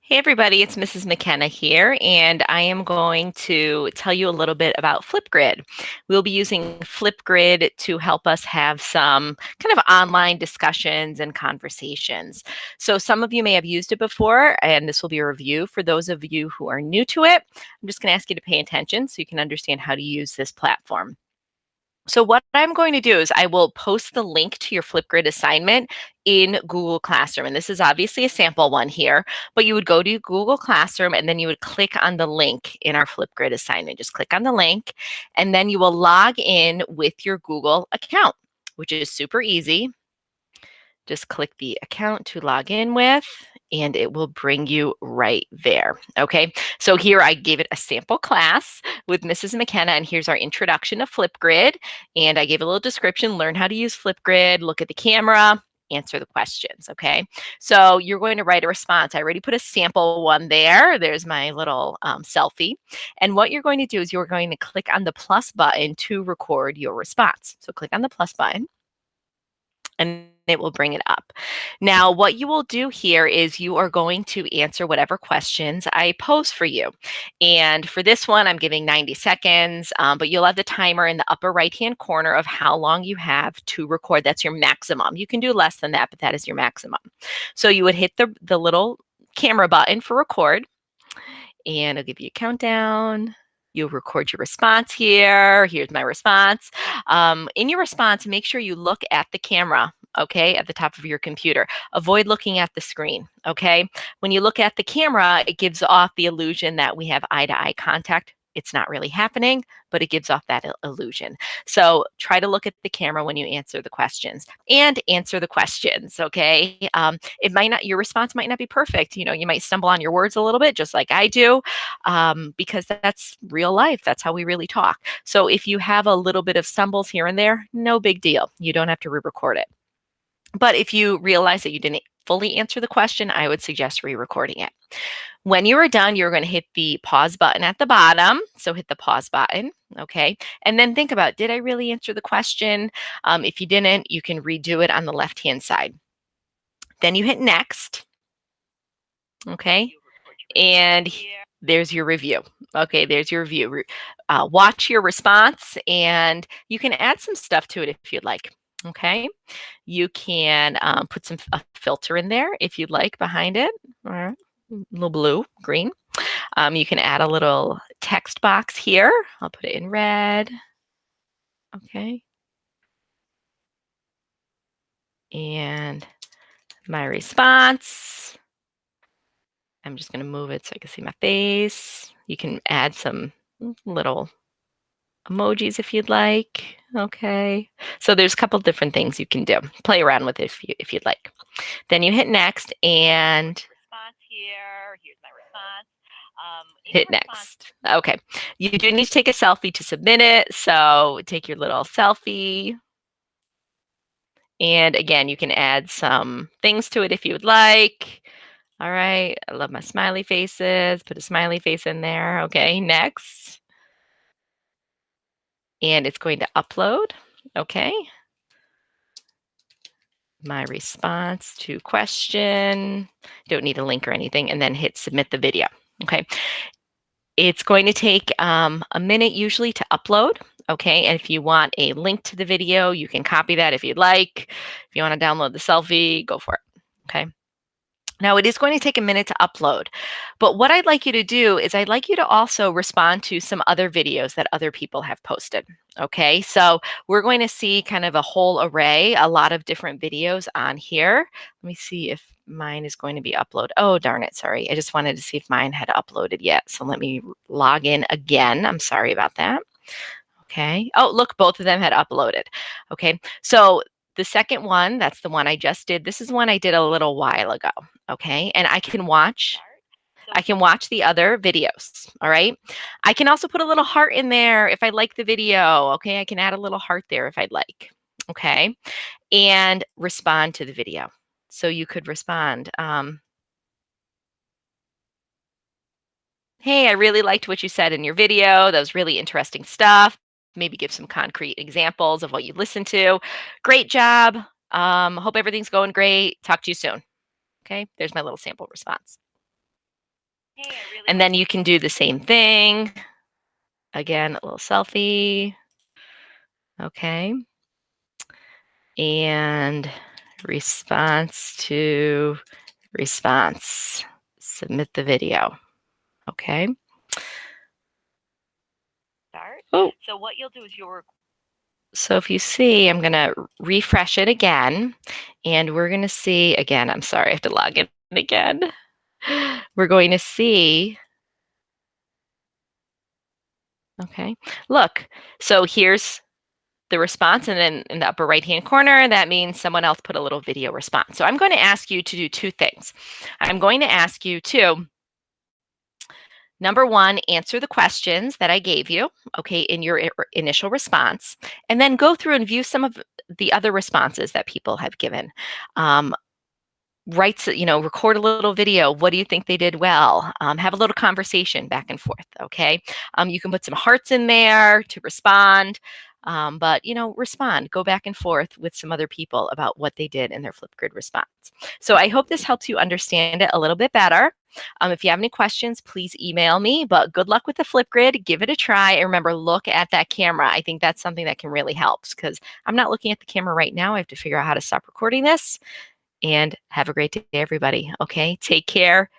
Hey everybody, it's Mrs. McKenna here, and I am going to tell you a little bit about Flipgrid. We'll be using Flipgrid to help us have some kind of online discussions and conversations. So some of you may have used it before, and this will be a review. For those of you who are new to it, I'm just going to ask you to pay attention so you can understand how to use this platform. So what I'm going to do is I will post the link to your Flipgrid assignment in Google Classroom. And this is obviously a sample one here, but you would go to Google Classroom and then you would click on the link in our Flipgrid assignment. Just click on the link and then you will log in with your Google account, which is super easy. Just click the account to log in with, and it will bring you right there. Okay, so here I gave it a sample class with Mrs. McKenna, and here's our introduction to Flipgrid. And I gave a little description, learn how to use Flipgrid, look at the camera, answer the questions. Okay, so you're going to write a response. I already put a sample one there. There's my little selfie. And what you're going to do is you're going to click on the plus button to record your response. So click on the plus button and it will bring it up. Now, what you will do here is you are going to answer whatever questions I pose for you. And for this one, I'm giving 90 seconds, but you'll have the timer in the upper right-hand corner of how long you have to record. That's your maximum. You can do less than that, but that is your maximum. So you would hit the little camera button for record, and it'll give you a countdown. You'll record your response here. Here's my response. In your response, make sure you look at the camera, okay, at the top of your computer. Avoid looking at the screen, okay? When you look at the camera, it gives off the illusion that we have eye-to-eye contact. It's not really happening, but it gives off that illusion. So try to look at the camera when you answer the questions and answer the questions, okay? It might not, your response might not be perfect. You know, you might stumble on your words a little bit, just like I do, because that's real life. That's how we really talk. So if you have a little bit of stumbles here and there, no big deal. You don't have to re-record it. But if you realize that you didn't fully answer the question, I would suggest re-recording it. When you are done, you're going to hit the pause button at the bottom. So hit the pause button, okay? And then think about, did I really answer the question? If you didn't, you can redo it on the left-hand side. Then you hit next, okay? And there's your review. Okay, there's your review. Watch your response, and you can add some stuff to it if you'd like. Okay, you can put a filter in there if you'd like behind it, or a little blue, green. You can add a little text box here. I'll put it in red. Okay. And my response. I'm just going to move it so I can see my face. You can add some little emojis if you'd like. Okay. So there's a couple different things you can do. Play around with it if you'd like. Then you hit next and response here. Here's my response. Hit next. Okay. You do need to take a selfie to submit it. So take your little selfie. And again, you can add some things to it if you would like. All right. I love my smiley faces. Put a smiley face in there. Okay. Next. And it's going to upload. Okay. My response to question. Don't need a link or anything. And then hit submit the video. Okay. It's going to take a minute usually to upload. Okay. And if you want a link to the video, you can copy that if you'd like. If you want to download the selfie, go for it. Okay. Now, it is going to take a minute to upload, but what I'd like you to do is I'd like you to also respond to some other videos that other people have posted. Okay, so we're going to see kind of a whole array, a lot of different videos on here. Let me see if mine is going to be uploaded. Oh, darn it, sorry. I just wanted to see if mine had uploaded yet. So let me log in again. I'm sorry about that. Okay. Oh, look, both of them had uploaded. Okay, so the second one, that's the one I just did. This is one I did a little while ago. Okay, and I can watch the other videos. All right. I can also put a little heart in there if I like the video. Okay, I can add a little heart there if I'd like. Okay, and respond to the video. So you could respond. Hey, I really liked what you said in your video. That was really interesting stuff. Maybe give some concrete examples of what you listened to. Great job. Hope everything's going great. Talk to you soon. Okay, there's my little sample response. And then you can do the same thing. Again, a little selfie. Okay. And response to response. Submit the video. Okay. Oh. So if you see, I'm going to refresh it again, and we're going to see, again, I'm sorry, I have to log in again. We're going to see, okay, look, so here's the response, and then in the upper right-hand corner, that means someone else put a little video response. So I'm going to ask you to do two things. I'm going to ask you to, number one, answer the questions that I gave you, okay, in your initial response, and then go through and view some of the other responses that people have given. Record a little video. What do you think they did well? Have a little conversation back and forth, okay? You can put some hearts in there to respond, but, respond. Go back and forth with some other people about what they did in their Flipgrid response. So I hope this helps you understand it a little bit better. If you have any questions, please email me, but good luck with the Flipgrid. Give it a try. And remember, look at that camera. I think that's something that can really help because I'm not looking at the camera right now. I have to figure out how to stop recording this. And have a great day, everybody. Okay, take care.